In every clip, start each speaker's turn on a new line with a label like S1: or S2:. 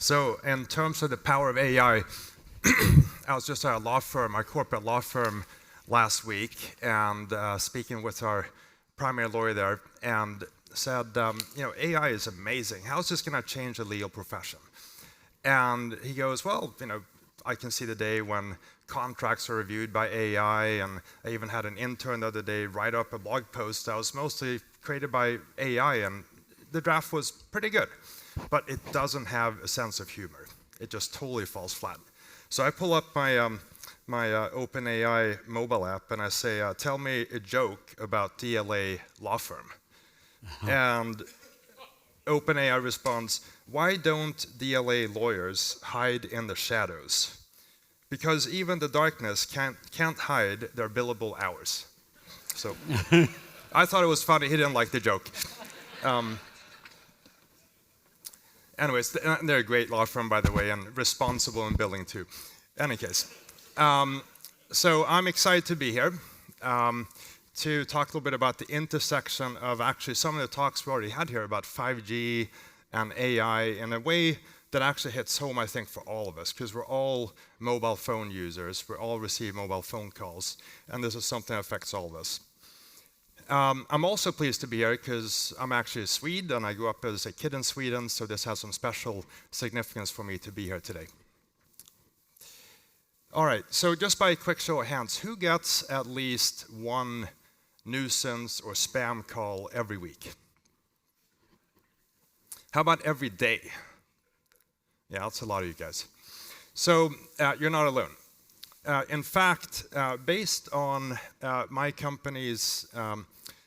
S1: So in terms of the power of AI, I was just at a law firm, our corporate law firm, last week, and speaking with our primary lawyer there, and said, AI is amazing. How is this going to change the legal profession? And he goes, well, I can see the day when contracts are reviewed by AI, and I even had an intern the other day write up a blog post that was mostly created by AI, and the draft was pretty good, but it doesn't have a sense of humor. It just totally falls flat. So I pull up my OpenAI mobile app and I say, tell me a joke about DLA law firm. And OpenAI responds, why don't DLA lawyers hide in the shadows? Because even the darkness can't hide their billable hours. So I thought it was funny. He didn't like the joke. Anyways, they're a great law firm, by the way, and responsible in billing too. Any case, so I'm excited to be here to talk a little bit about the intersection of actually some of the talks we already had here about 5G and AI in a way that actually hits home, I think, for all of us, because we're all mobile phone users, we all receive mobile phone calls, and this is something that affects all of us. I'm also pleased to be here because I'm actually a Swede, and I grew up as a kid in Sweden, so this has some special significance for me to be here today. All right, so just by a quick show of hands, who gets at least one nuisance or spam call every week? How about every day? Yeah, that's a lot of you guys. So you're not alone. In fact, based on my company's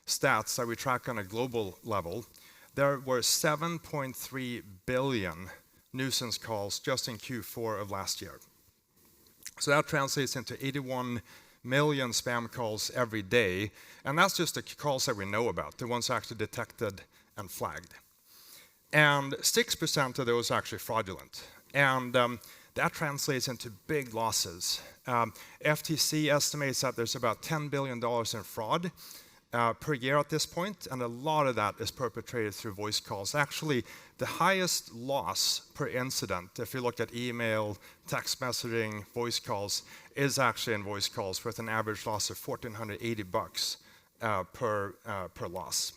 S1: stats that we track on a global level, there were 7.3 billion nuisance calls just in Q4 of last year. So that translates into 81 million spam calls every day, and that's just the calls that we know about, the ones actually detected and flagged. And 6% of those are actually fraudulent. And that translates into big losses. FTC estimates that there's about $10 billion in fraud per year at this point, and a lot of that is perpetrated through voice calls. Actually, the highest loss per incident, if you look at email, text messaging, voice calls, is actually in voice calls with an average loss of $1,480 per loss.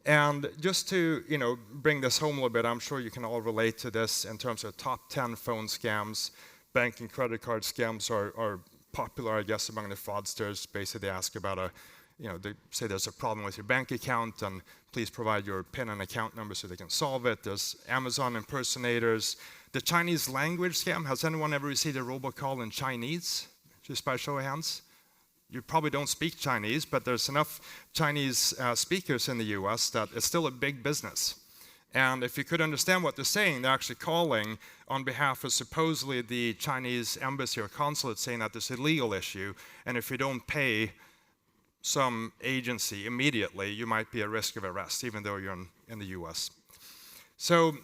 S1: And just to bring this home a little bit, I'm sure you can all relate to this in terms of top 10 phone scams. Bank and credit card scams are popular, I guess, among the fraudsters. Basically, they ask about they say there's a problem with your bank account and please provide your PIN and account number so they can solve it. There's Amazon impersonators. The Chinese language scam, has anyone ever received a robocall in Chinese? Just by show of hands? You probably don't speak Chinese, but there's enough Chinese speakers in the US that it's still a big business. And if you could understand what they're saying, they're actually calling on behalf of supposedly the Chinese embassy or consulate saying that there's a legal issue, and if you don't pay some agency immediately, you might be at risk of arrest, even though you're in the US. So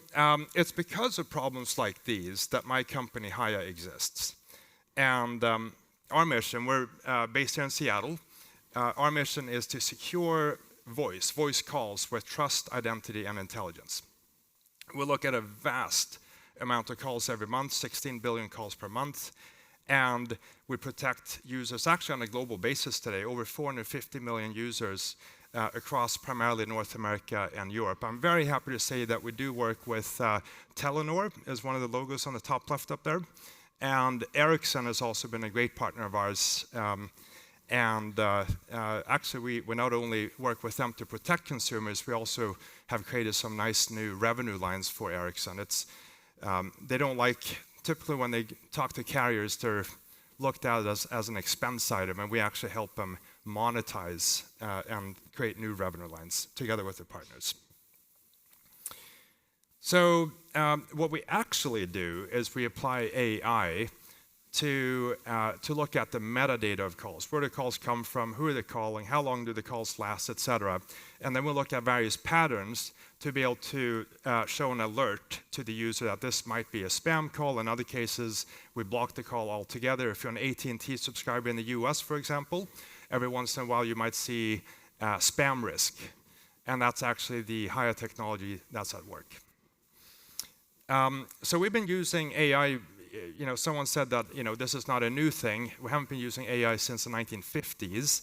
S1: it's because of problems like these that my company, Hiya, exists. And our mission, we're based here in Seattle, our mission is to secure voice calls with trust, identity, and intelligence. We look at a vast amount of calls every month, 16 billion calls per month, and we protect users actually on a global basis today, over 450 million users across primarily North America and Europe. I'm very happy to say that we do work with Telenor as one of the logos on the top left up there, and Ericsson has also been a great partner of ours. Actually, we not only work with them to protect consumers, we also have created some nice new revenue lines for Ericsson. They don't like, typically when they talk to carriers, they're looked at as an expense item, and we actually help them monetize and create new revenue lines together with their partners. So what we actually do is we apply AI to look at the metadata of calls. Where do calls come from? Who are they calling? How long do the calls last, etc. And then we'll look at various patterns to be able to show an alert to the user that this might be a spam call. In other cases, we block the call altogether. If you're an AT&T subscriber in the US, for example, every once in a while you might see spam risk. And that's actually the Hiya technology that's at work. So we've been using AI. Someone said that this is not a new thing. We haven't been using AI since the 1950s,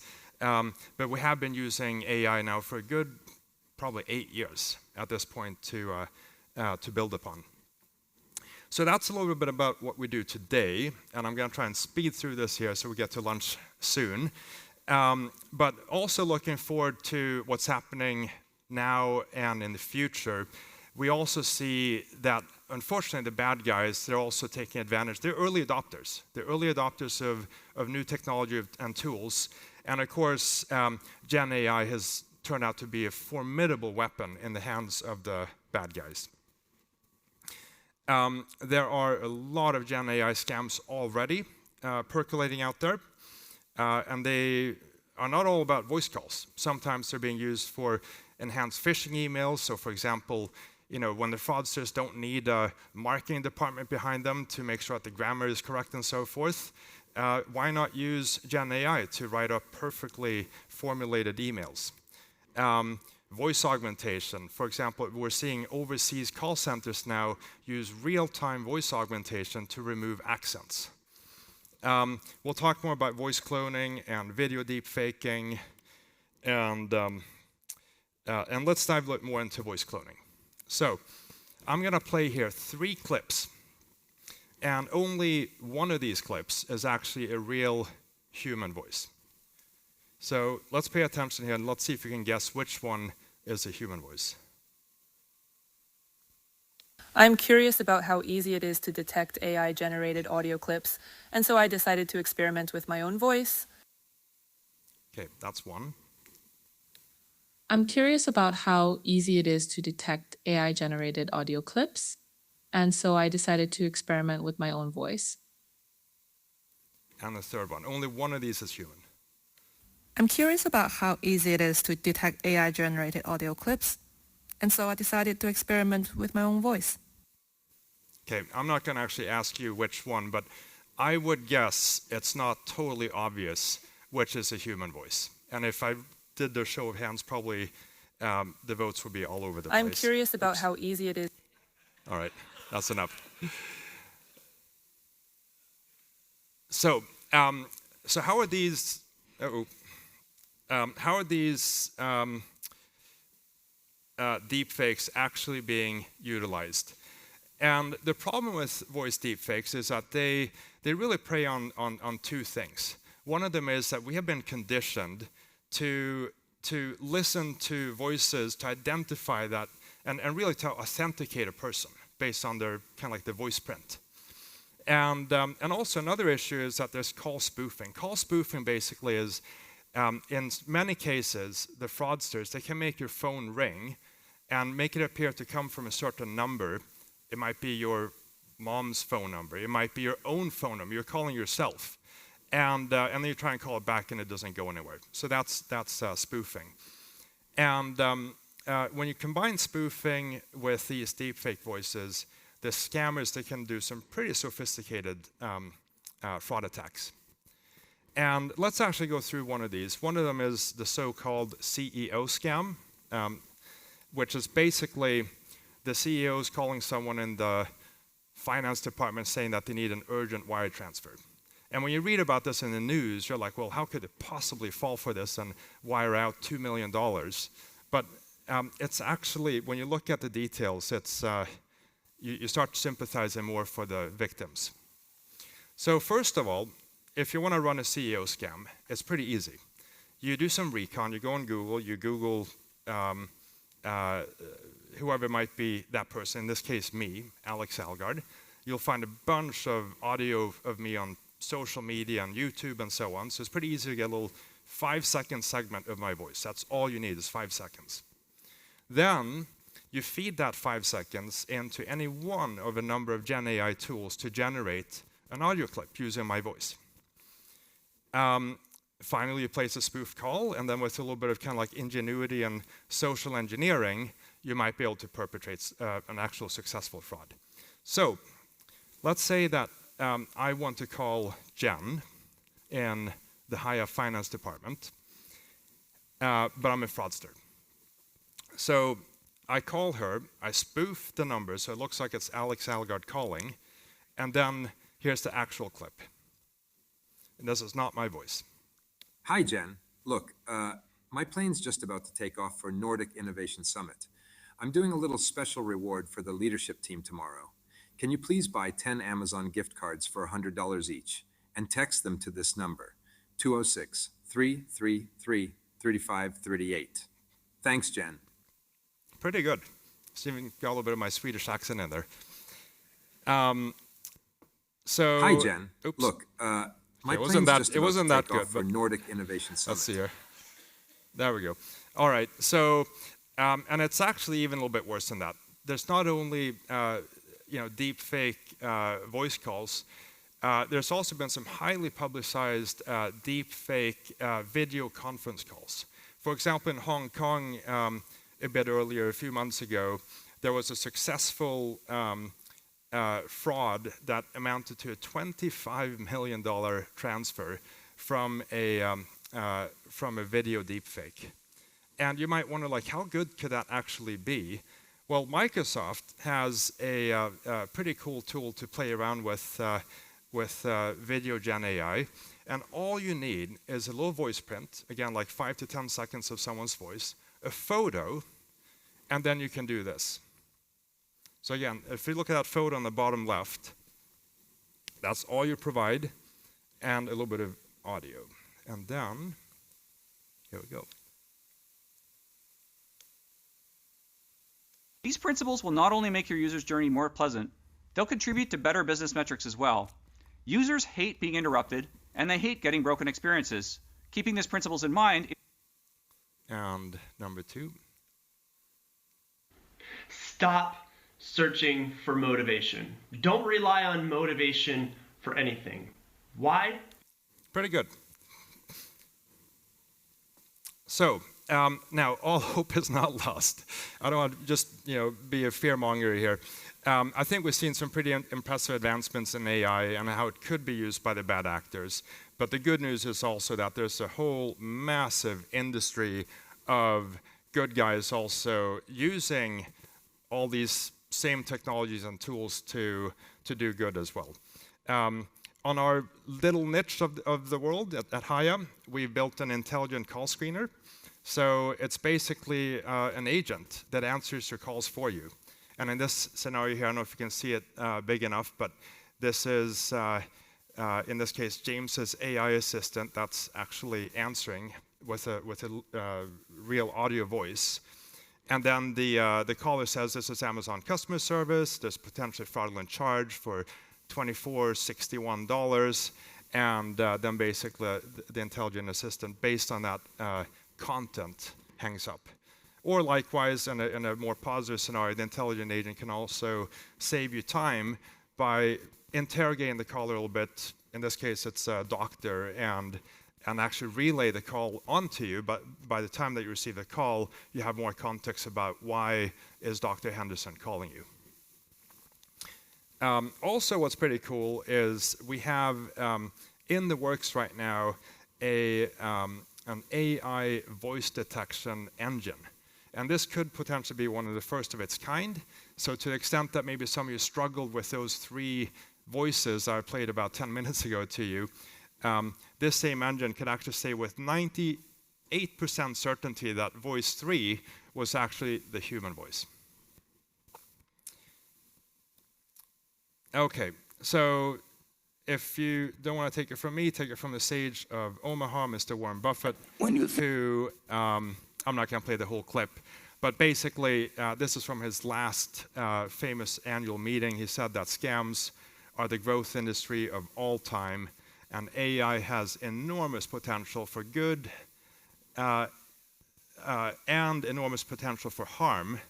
S1: but we have been using AI now for a good probably 8 years at this point to build upon. So that's a little bit about what we do today, and I'm going to try and speed through this here so we get to lunch soon. But also looking forward to what's happening now and in the future. We also see that, unfortunately, the bad guys, they're also taking advantage. They're early adopters. They're early adopters of new technology and tools. And of course, Gen AI has turned out to be a formidable weapon in the hands of the bad guys. There are a lot of Gen AI scams already percolating out there. And they are not all about voice calls. Sometimes they're being used for enhanced phishing emails. So for example, when the fraudsters don't need a marketing department behind them to make sure that the grammar is correct and so forth, why not use Gen AI to write up perfectly formulated emails? Voice augmentation. For example, we're seeing overseas call centers now use real-time voice augmentation to remove accents. We'll talk more about voice cloning and video deepfaking, and let's dive a little more into voice cloning. So I'm going to play here 3 clips, and only one of these clips is actually a real human voice. So let's pay attention here, and let's see if you can guess which one is a human voice.
S2: I'm curious about how easy it is to detect AI-generated audio clips, and so I decided to experiment with my own voice.
S1: Okay, that's one.
S3: I'm curious about how easy it is to detect AI-generated audio clips, and so I decided to experiment with my own voice.
S1: And the third one. Only one of these is human.
S4: I'm curious about how easy it is to detect AI-generated audio clips, and so I decided to experiment with my own voice.
S1: Okay, I'm not going to actually ask you which one, but I would guess it's not totally obvious which is a human voice. And if I did the show of hands, probably the votes would be all over the place.
S2: I'm curious about how easy it is.
S1: All right, that's enough. So how are these? How are these deepfakes actually being utilized? And the problem with voice deepfakes is that they really prey on 2 things. One of them is that we have been conditioned to listen to voices, to identify that, and really to authenticate a person based on their kind of like the voice print. And also another issue is that there's call spoofing. Call spoofing basically is, in many cases, the fraudsters, they can make your phone ring and make it appear to come from a certain number. It might be your mom's phone number. It might be your own phone number. You're calling yourself. And then you try and call it back and it doesn't go anywhere. So that's spoofing. And when you combine spoofing with these deepfake voices, the scammers, they can do some pretty sophisticated fraud attacks. And let's actually go through one of these. One of them is the so-called CEO scam, which is basically the CEO is calling someone in the finance department saying that they need an urgent wire transfer. And when you read about this in the news, you're like, well, how could it possibly fall for this and wire out $2 million? But it's actually, when you look at the details, it's you start sympathizing more for the victims. So first of all, if you want to run a CEO scam, it's pretty easy. You do some recon, you go on Google, you Google whoever might be that person, in this case me, Alex Algard. You'll find a bunch of audio of me on social media and YouTube and so on. So it's pretty easy to get a little 5-second segment of my voice. That's all you need is 5 seconds. Then you feed that 5 seconds into any one of a number of Gen AI tools to generate an audio clip using my voice. Finally, you place a spoof call, and then with a little bit of kind of like ingenuity and social engineering, you might be able to perpetrate an actual successful fraud. So let's say that I want to call Jen in the Hiya finance department, but I'm a fraudster. So I call her, I spoof the number so it looks like it's Alex Algard calling, and then here's the actual clip. And this is not my voice.
S5: Hi, Jen. Look, my plane's just about to take off for Nordic Innovation Summit. I'm doing a little special reward for the leadership team tomorrow. Can you please buy 10 Amazon gift cards for $100 each and text them to this number, 206-333-3538. Thanks, Jen.
S1: Pretty good. So even got a little bit of my Swedish accent in there. So
S5: Hi, Jen.
S1: Oops.
S5: Look, my
S1: it
S5: plane's
S1: wasn't that,
S5: just
S1: it
S5: about
S1: wasn't
S5: to
S1: that
S5: take
S1: good,
S5: off for
S1: but
S5: Nordic Innovation Summit.
S1: let's see here. There we go. All right. So, and it's actually even a little bit worse than that. There's not only deep fake voice calls. There's also been some highly publicized deep fake video conference calls. For example, in Hong Kong, a bit earlier, a few months ago, there was a successful fraud that amounted to a $25 million transfer from a video deepfake. And you might wonder, like, how good could that actually be? Well, Microsoft has a pretty cool tool to play around with Video Gen AI. And all you need is a little voice print, again, like 5 to 10 seconds of someone's voice, a photo, and then you can do this. So again, if you look at that photo on the bottom left, that's all you provide, and a little bit of audio. And then, here we go.
S6: These principles will not only make your user's journey more pleasant, they'll contribute to better business metrics as well. Users hate being interrupted, and they hate getting broken experiences. Keeping these principles in mind.
S1: And number 2.
S7: Stop searching for motivation. Don't rely on motivation for anything. Why?
S1: Pretty good. So, now, all hope is not lost. I don't want to just be a fearmonger here. I think we've seen some pretty impressive advancements in AI and how it could be used by the bad actors. But the good news is also that there's a whole massive industry of good guys also using all these same technologies and tools to do good as well. On our little niche of the world at Hiya, we've built an intelligent call screener. So it's basically an agent that answers your calls for you. And in this scenario here, I don't know if you can see it big enough, but this is, in this case, James's AI assistant that's actually answering with a real audio voice. And then the caller says, this is Amazon customer service, there's potentially fraudulent charge for $24.61, and then basically the intelligent assistant, based on that content, hangs up. Or likewise, in a more positive scenario, the intelligent agent can also save you time by interrogating the caller a little bit. In this case, it's a doctor, and actually relay the call onto you. But by the time that you receive the call, you have more context about why is Dr. Henderson calling you. Also, what's pretty cool is we have in the works right now an AI voice detection engine. And this could potentially be one of the first of its kind. So to the extent that maybe some of you struggled with those 3 voices I played about 10 minutes ago to you, this same engine could actually say with 98% certainty that voice 3 was actually the human voice. Okay, so if you don't want to take it from me, take it from the sage of Omaha, Mr. Warren Buffett, who, I'm not going to play the whole clip, but basically, this is from his last famous annual meeting. He said that scams are the growth industry of all time, and AI has enormous potential for good and enormous potential for harm,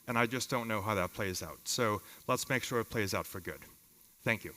S1: and I just don't know how that plays out. So let's make sure it plays out for good. Thank you.